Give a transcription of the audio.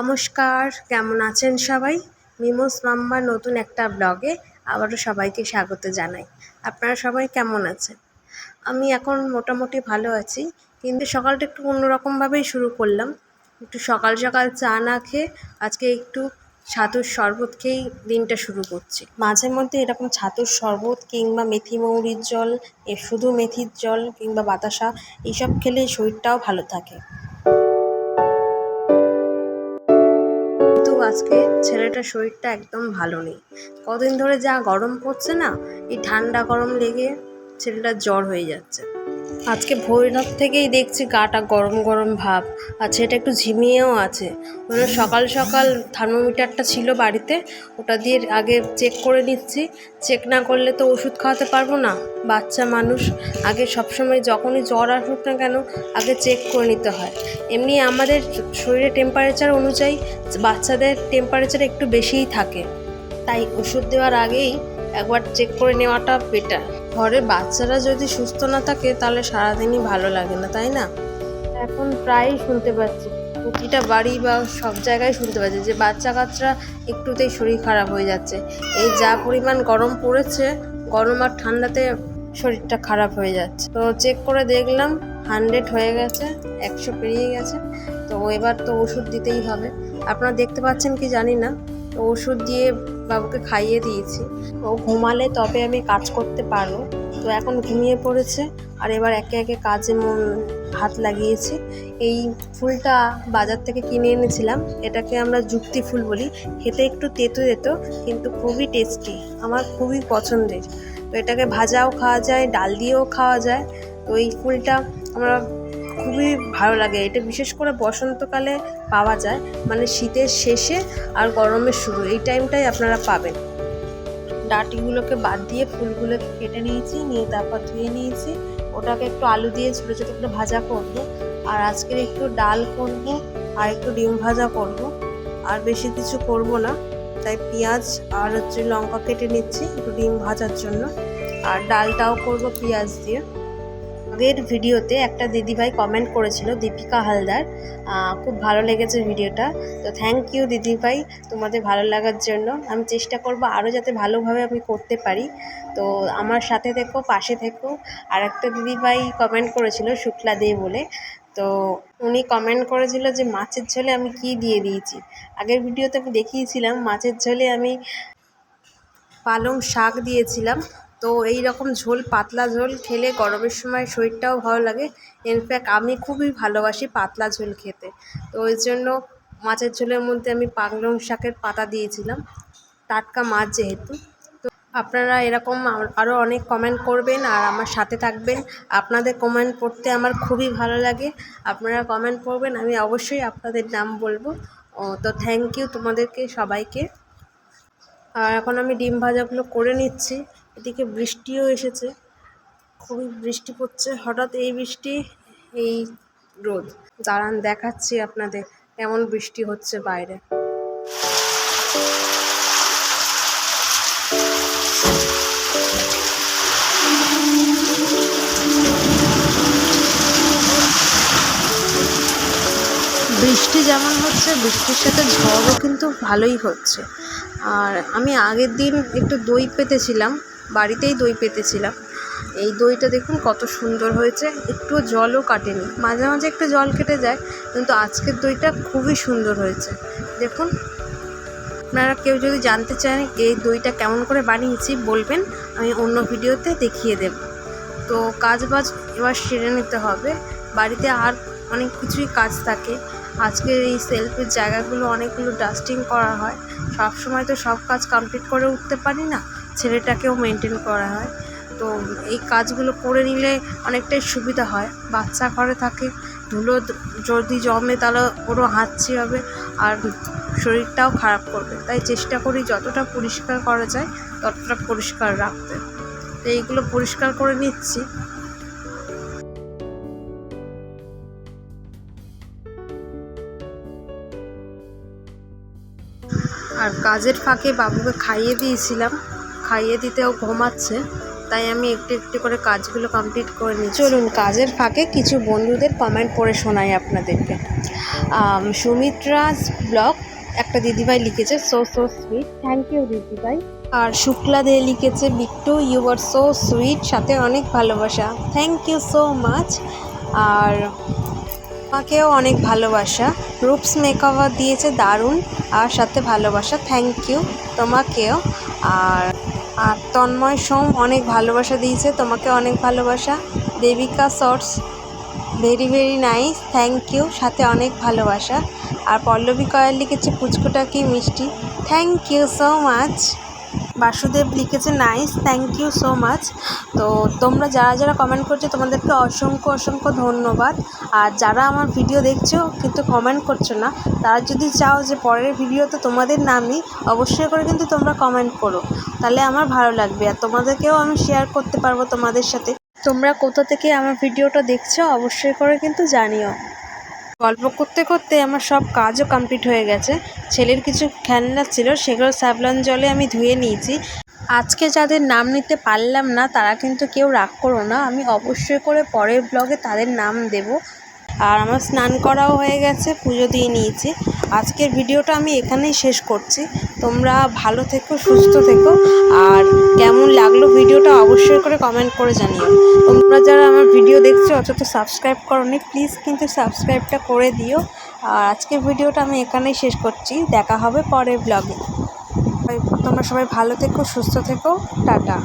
নমস্কার, কেমন আছেন সবাই? মিমোস মাম্মার নতুন একটা ব্লগে আবারও সবাইকে স্বাগত জানাই। আপনারা সবাই কেমন আছেন? আমি এখন মোটামুটি ভালো আছি, কিন্তু সকালটা একটু অন্যরকমভাবেই শুরু করলাম। একটু সকাল সকাল চা না খেয়ে আজকে একটু ছাতুর শরবত খেয়েই দিনটা শুরু করছি। মাঝে মধ্যে এরকম ছাতুর শরবত কিংবা মেথি মৌরির জল, শুধু মেথির জল কিংবা বাতাসা এইসব খেলে শরীরটাও ভালো থাকে। আজকে ছেলেটার শরীরটা একদম ভালো নেই। কদিন ধরে যা গরম পড়ছে না, এই ঠান্ডা গরম লেগে ছেলেটার জ্বর হয়ে যাচ্ছে। আজকে ভোররাত থেকেই দেখছি গাটা গরম গরম ভাব, আর সেটা একটু ঝিমিয়েও আছে। মানে সকাল সকাল থার্মোমিটারটা ছিল বাড়িতে, ওটা দিয়ে আগে চেক করে নিচ্ছি। চেক না করলে তো ওষুধ খাওয়াতে পারবো না, বাচ্চা মানুষ। আগে সবসময় যখনই জ্বর আসুক না কেন আগে চেক করে নিতে হয়। এমনি আমাদের শরীরের টেম্পারেচার অনুযায়ী বাচ্চাদের টেম্পারেচার একটু বেশিই থাকে, তাই ওষুধ দেওয়ার আগেই একবার চেক করে নেওয়াটা বেটার। ঘরে বাচ্চারা যদি সুস্থ না থাকে তাহলে সারাদিনই ভালো লাগে না, তাই না? এখন প্রায়ই শুনতে পাচ্ছি, প্রতিটা বাড়ি বা সব জায়গায় শুনতে পাচ্ছি যে বাচ্চা কাচ্চারা একটুতেই শরীর খারাপ হয়ে যাচ্ছে। এই যা পরিমাণ গরম পড়েছে, গরম আর ঠান্ডাতে শরীরটা খারাপ হয়ে যাচ্ছে। তো চেক করে দেখলাম 100 হয়ে গেছে, 100 পেরিয়ে গেছে। তো এবার তো ওষুধ দিতেই হবে। আপনারা দেখতে পাচ্ছেন কি জানি না। তো ওষুধ দিয়ে বাবুকে খাইয়ে দিয়েছি। ও ঘুমালে তবে আমি কাজ করতে পারবো। তো এখন ঘুমিয়ে পড়েছে, আর এবার একে একে কাজে হাত লাগিয়েছি। এই ফুলটা বাজার থেকে কিনে এনেছিলাম, এটাকে আমরা যুক্তি ফুল বলি। খেতে একটু তেতো তেতো, কিন্তু খুবই টেস্টি, আমার খুবই পছন্দের। তো এটাকে ভাজাও খাওয়া যায়, ডাল দিয়েও খাওয়া যায়। তো এই ফুলটা আমরা খুবই ভালো লাগে। এটা বিশেষ করে বসন্তকালে পাওয়া যায়, মানে শীতের শেষে আর গরমের শুরু, এই টাইমটাই আপনারা পাবেন। ডাঁটিগুলোকে বাদ দিয়ে ফুলগুলোকে কেটে নিয়েছি, নিয়ে তারপর ধুয়ে নিয়েছি। ওটাকে একটু আলু দিয়ে ছোটো ছোটো করে ভাজা করব। আর আজকের একটু ডাল করব, আর একটু ডিম ভাজা করব, আর বেশি কিছু করব না। তাই পেঁয়াজ আর লঙ্কা কেটে নিচ্ছি একটু ডিম ভাজার জন্য, আর ডালটাও করব পেঁয়াজ দিয়ে। আগের ভিডিওতে একটা দিদিভাই কমেন্ট করেছিল, দীপিকা হালদার, খুব ভালো লেগেছে ভিডিওটা। তো থ্যাংক ইউ দিদিভাই, তোমাদের ভালো লাগার জন্য। আমি চেষ্টা করব আরও যাতে ভালোভাবে আমি করতে পারি। তো আমার সাথে থেকো, পাশে থেকো। আর একটা দিদিভাই কমেন্ট করেছিল, শুক্লা দে বলে। তো উনি কমেন্ট করেছিল যে মাছের ঝোলে আমি কি দিয়ে দিয়েছি। আগের ভিডিওতে আমি দেখিয়েছিলাম মাছের ঝোলে আমি পালং শাক দিয়েছিলাম। তো এই রকম ঝোল, পাতলা ঝোল খেলে গরমের সময় শরীরটাও ভালো লাগে। ইনফ্যাক্ট আমি খুবই ভালোবাসি পাতলা ঝোল খেতে। তো ওই জন্য মাছের ঝোলের মধ্যে আমি পালং শাকের পাতা দিয়েছিলাম, টাটকা মাছ যেহেতু। তো আপনারা এরকম আরও অনেক কমেন্ট করবেন আর আমার সাথে থাকবেন। আপনাদের কমেন্ট পড়তে আমার খুবই ভালো লাগে। আপনারা কমেন্ট করবেন, আমি অবশ্যই আপনাদের নাম বলবো। তো থ্যাংক ইউ তোমাদেরকে সবাইকে। আর এখন আমি ডিম ভাজাগুলো করে নিচ্ছি। এদিকে বৃষ্টিও এসেছে, খুবই বৃষ্টি পড়ছে। হঠাৎ এই বৃষ্টি, এই রোদ। দাঁড়ান দেখাচ্ছি আপনাদের কেমন বৃষ্টি হচ্ছে বাইরে। বৃষ্টি যেমন হচ্ছে, বৃষ্টির সাথে ঝড়ও কিন্তু ভালোই হচ্ছে। আর আমি আগের দিন একটু দই পেতেছিলাম, বাড়িতেই দই পেতেছিলাম। এই দইটা দেখুন কত সুন্দর হয়েছে, একটুও জলও কাটেনি। মাঝে মাঝে একটু জল কেটে যায়, কিন্তু আজকের দইটা খুবই সুন্দর হয়েছে। দেখুন, আপনারা কেউ যদি জানতে চান এই দইটা কেমন করে বানিয়েছি বলবেন, আমি অন্য ভিডিওতে দেখিয়ে দেব। তো কাজ বাজ এবার সেরে নিতে হবে। বাড়িতে আর অনেক কিছুই কাজ থাকে। আজকের এই সেলফের জায়গাগুলো অনেকগুলো ডাস্টিং করা হয়। সব সময় তো সব কাজ কমপ্লিট করে উঠতে পারি না, ছেলেটাকেও মেনটেন করা হয়। তো এই কাজগুলো করে নিলে অনেকটাই সুবিধা হয়। বাচ্চা ঘরে থাকে, ধুলো যদি জমে তাহলে ওরও হাঁচি হবে আর শরীরটাও খারাপ করবে। তাই চেষ্টা করি যতটা পরিষ্কার করা যায় ততটা পরিষ্কার রাখতে। তো এইগুলো পরিষ্কার করে নিচ্ছি। আর কাজের ফাঁকে বাবুকে খাইয়ে দিয়েছিলাম, খাইয়ে দিতেও ঘুমাচ্ছে। তাই আমি একটু একটু করে কাজগুলো কমপ্লিট করে নিই। চলুন কাজের ফাঁকে কিছু বন্ধুদের কমেন্ট পড়ে শোনাই আপনাদেরকে। সুমিত্রাস ব্লগ একটা দিদিভাই লিখেছে, সো সুইট, থ্যাংক ইউ দিদিভাই। আর শুক্লা দে লিখেছে, Bittu you are so sweet, সাথে অনেক ভালোবাসা, থ্যাংক ইউ সো মাচ। আর আমাকেও অনেক ভালোবাসা। রূপস মেকওভার দিয়েছে দারুণ, আর সাথে ভালোবাসা, থ্যাংক ইউ তোমাকেও। আর আর তন্ময় সোম অনেক ভালোবাসা দিয়েছে, তোমাকে অনেক ভালোবাসা। Debika shorts very very nice, thank you, সাথে অনেক ভালোবাসা। আর পল্লবী কয়াল লিখেছে, পুচকুটা কি মিষ্টি, thank you so much. Basudev লিখেছে nice, thank you so much. তো তোমরা যারা যারা কমেন্ট করছো তোমাদেরকে অসংখ্য অসংখ্য ধন্যবাদ। আর যারা আমার ভিডিও দেখছো কিন্তু কমেন্ট করছো না, তারা যদি চাও যে পরের ভিডিওতে তোমাদের নাম নিই, অবশ্যই করে কিন্তু তোমরা কমেন্ট করো, তাহলে আমার ভালো লাগবে আর তোমাদেরকেও আমি শেয়ার করতে পারবো তোমাদের সাথে। তোমরা কোথা থেকে আমার ভিডিওটা দেখছো অবশ্যই করে কিন্তু জানিও। গল্প করতে করতে আমার সব কাজও কমপ্লিট হয়ে গেছে। ছেলের কিছু খেলনা ছিল, সেগুলো স্যাভলন জলে আমি ধুয়ে নিয়েছি। আজকে যাদের নাম নিতে পারলাম না তারা কিন্তু কেউ রাগ করো না, আমি অবশ্যই করে পরের ব্লগে তাদের নাম দেব। আর আমার স্নান করাও হয়ে গেছে, পুজো দিয়ে নিয়েছি। আজকের ভিডিওটা আমি এখানেই শেষ করছি। তোমরা ভালো থেকো, সুস্থ থেকো, আর কেমন লাগলো ভিডিওটা অবশ্যই করে কমেন্ট করে জানিও। তোমরা যারা আমার ভিডিও দেখছো অথচ সাবস্ক্রাইব করোনি, প্লিজ কিন্তু সাবস্ক্রাইবটা করে দিও। আর আজকের ভিডিওটা আমি এখানেই শেষ করছি, দেখা হবে পরের ব্লগে। তোমরা সবাই ভালো থেকো, সুস্থ থেকো, টাটা।